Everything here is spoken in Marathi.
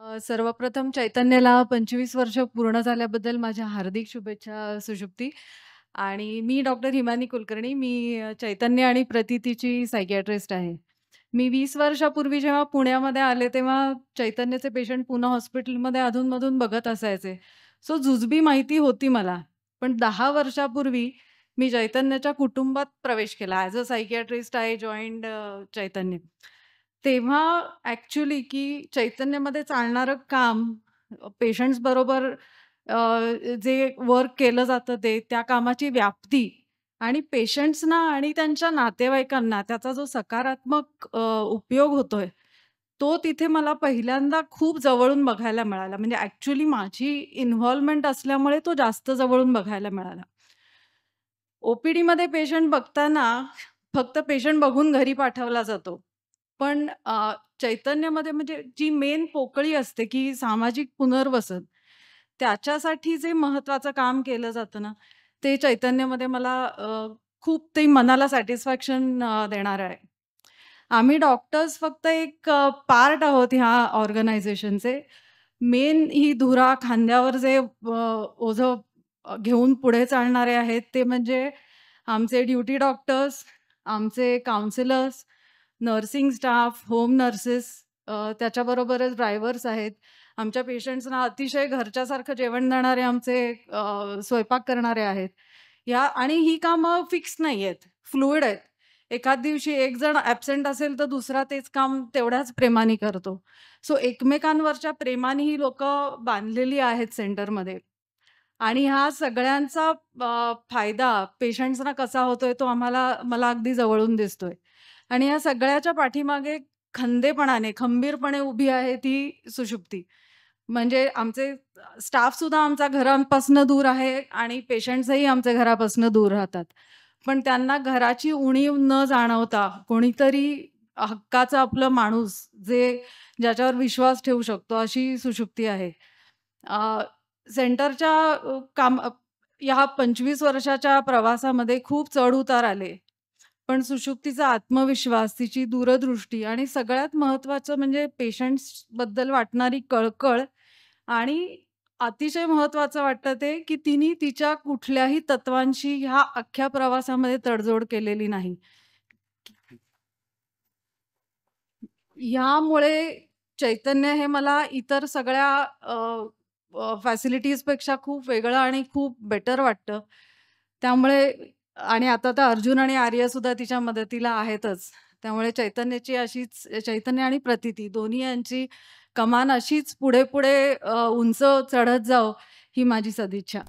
सर्वप्रथम चैतन्याला 25 वर्ष पूर्ण झाल्याबद्दल माझ्या हार्दिक शुभेच्छा सुषुप्ती. आणि मी डॉक्टर हिमानी कुलकर्णी. मी चैतन्य आणि प्रतीतीची सायकियाट्रिस्ट आहे. मी 20 वर्षापूर्वी जेव्हा पुण्यामध्ये आले, तेव्हा चैतन्याचे पेशंट पुणे हॉस्पिटलमध्ये अधून-मधून बघत असायचे. सो जुजबी माहिती होती मला. पण 10 वर्षापूर्वी मी चैतन्याच्या कुटुंबात प्रवेश केला. As a psychiatrist I joined Chaitanya. तेव्हा ॲक्चुअली की चैतन्यमध्ये चालणारं काम पेशंट्स बरोबर जे वर्क केलं जातं त्या कामाची व्याप्ती आणि पेशंट्सना आणि त्यांच्या नातेवाईकांना त्याचा जो सकारात्मक उपयोग होतोय, तो तिथे मला पहिल्यांदा खूप जवळून बघायला मिळाला. म्हणजे ॲक्चुअली माझी इन्व्हॉल्वमेंट असल्यामुळे तो जास्त जवळून बघायला मिळाला. ओ-पी-डीमध्ये पेशंट बघताना फक्त पेशंट बघून घरी पाठवला जातो. पण चैतन्यामध्ये म्हणजे जी मेन पोकळी असते, की सामाजिक पुनर्वसन, त्याच्यासाठी जे महत्त्वाचं काम केलं जातं ना, ते चैतन्यमध्ये मला खूप ते मनाला सॅटिस्फॅक्शन देणारं आहे. आम्ही डॉक्टर्स फक्त एक पार्ट आहोत ह्या ऑर्गनायझेशनचे. मेन ही धुरा खांद्यावर जे ओझं घेऊन पुढे चालणारे आहेत, ते म्हणजे आमचे ड्युटी डॉक्टर्स, आमचे counsellors, nursing staff, home nurses, त्याच्याबरोबरच ड्रायव्हर्स आहेत. आमच्या पेशंट्सना अतिशय घरच्यासारखं जेवण देणारे आमचे स्वयंपाक करणारे आहेत. आणि ही कामं फिक्स नाहीयेत, फ्लुइड आहेत. एखाद दिवशी एक जण ॲब्सेंट असेल, तर दुसरा तेच काम तेवढ्याच प्रेमाने करतो. सो एकमेकांवरच्या प्रेमाने ही लोकं बांधलेली आहेत सेंटरमध्ये. आणि ह्या सगळ्यांचा फायदा पेशंट्सना कसा होतोय, तो मला अगदी जवळून दिसतोय. आणि या सगळ्याच्या पाठीमागे खंदेपणाने, खंबीरपणे उभी आहे ती सुषुप्ती. म्हणजे आमचे स्टाफसुद्धा आमच्या घरापासून दूर आहे आणि पेशंट्सही आमच्या घरापासून दूर राहतात. पण त्यांना घराची उणीव न जाणवता कोणीतरी हक्काचं आपलं माणूस ज्याच्यावर विश्वास ठेवू शकतो, अशी सुषुप्ती आहे. सेंटरच्या ह्या 25 वर्षाच्या प्रवासामध्ये खूप चढ-उतार आले. पण सुषुप्तीचा आत्मविश्वास, तिची दूरदृष्टी आणि सगळ्यात महत्त्वाचं म्हणजे पेशंट्सबद्दल वाटणारी कळकळ आणि अतिशय महत्त्वाचं वाटतं ते, की तिने तिच्या कुठल्याही तत्वांशी ह्या अख्ख्या प्रवासामध्ये तडजोड केलेली नाही. ह्यामुळे चैतन्य हे मला इतर सगळ्या फॅसिलिटीजपेक्षा खूप वेगळं आणि खूप बेटर वाटतं. त्यामुळे आणि आता तर अर्जुन आणि आर्यसुद्धा तिच्या मदतीला आहेतच. त्यामुळे चैतन्य आणि प्रतीती दोन्ही यांची कमान अशीच पुढे-पुढे उंच चढत जावो, ही माझी सदिच्छा.